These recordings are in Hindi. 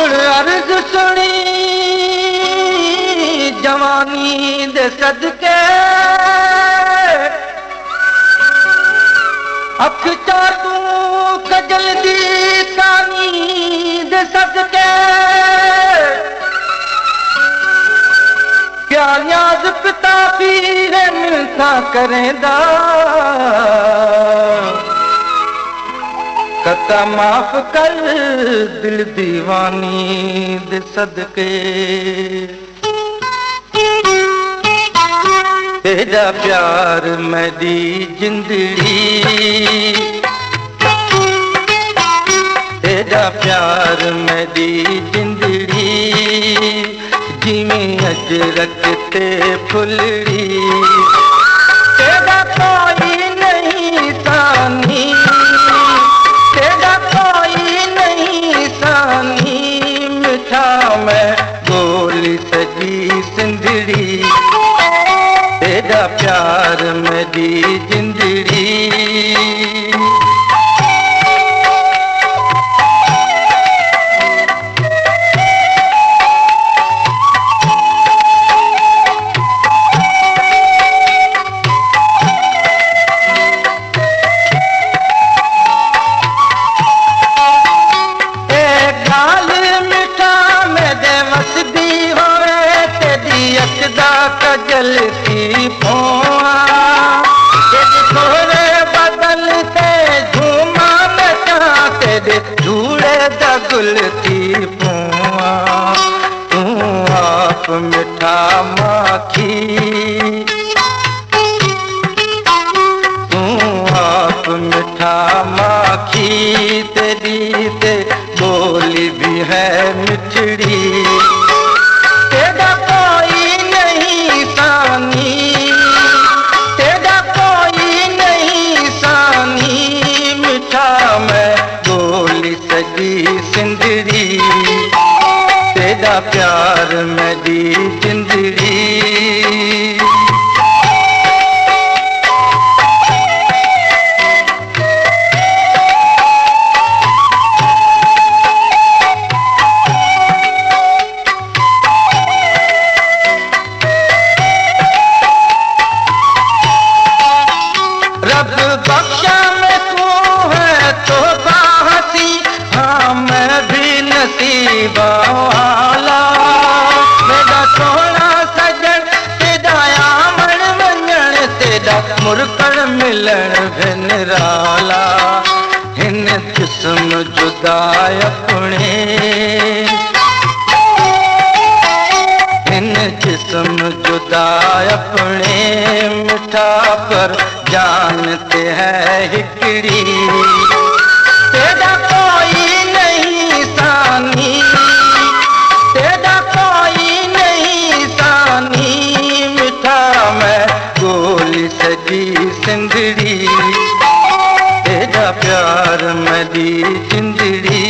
मुड़ अर्ज सुनी जवानी दे सदके अख चाटू कजल दी कानी दे सदके क्या न्याज पिता पीर मिलता करेंदा कता माफ कर दिल दीवानी दे सदके तेरा प्यार मेरी जिंदड़ी तेरा प्यार मेरी जिंदड़ी जिमें अजरक ते फुलड़ी तेरा कोई नहीं सानी तेरा कोई नहीं सानी मिठा मैं गोली सजी सिंदड़ी तेरा प्यार मेरी जिंदड़ी कजलती पोआ थोड़े बदलते झूमा नचाते दे झूड़े दगुलती पोआ तू आप मिठा माखी तू आप मिठा माखी तेरी ते बोली भी है मिठड़ी तेरा कोई नहीं सानी तेरा कोई नहीं सानी मिठा मैं गोली सजी सिंदड़ी तेरा प्यार मेरी जिंदड़ी बख्शा में तू है तो बाहसी हाँ मैं भी नसीबा वाला मेरा सोना सजन तेरा आमण वंजन तेरा मुरकड़ मिलन निराला हिन जिस्म जुदा अपने जिस्म जुदा अपने मिठा पर जानते हैं हिकड़ी तेरा कोई नहीं सानी तेरा कोई नहीं सानी मिठा मैं गोली सजी सिंदड़ी तेरा प्यार मेरी जिंदड़ी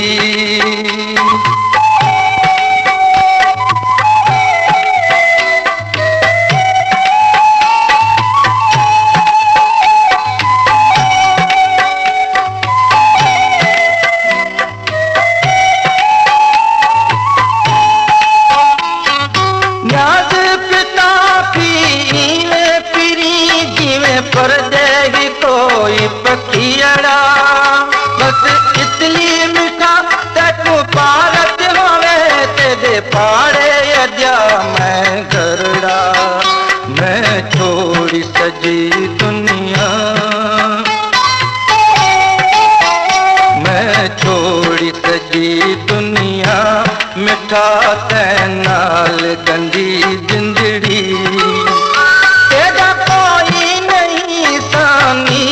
पर देगी कोई पखियड़ा बस इसलिए मिठा तू पारत होवे तेरे पाड़े अजा मैं गरड़ा मैं छोड़ी सजी दुनिया मैं छोड़ी सजी दुनिया मिठा ते नाल गंदी जिंदड़ी तेरा कोई नहीं सानी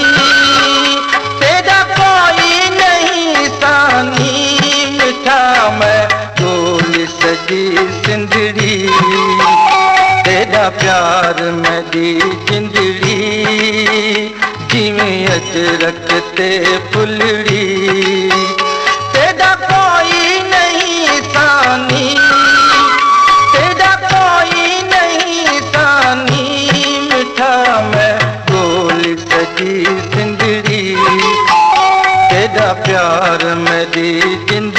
तेरा कोई नहीं सानी मिठा मैं गोली सजी सिंदड़ी तेरा प्यार मेरी जिंदड़ी जिमें अजरक ते फुलड़ी तेरा कोई नहीं सानी तेरा कोई नहीं सानी मिठा मैं गोली सजी सिंदड़ी तेरा प्यार मेरी जिंदड़ी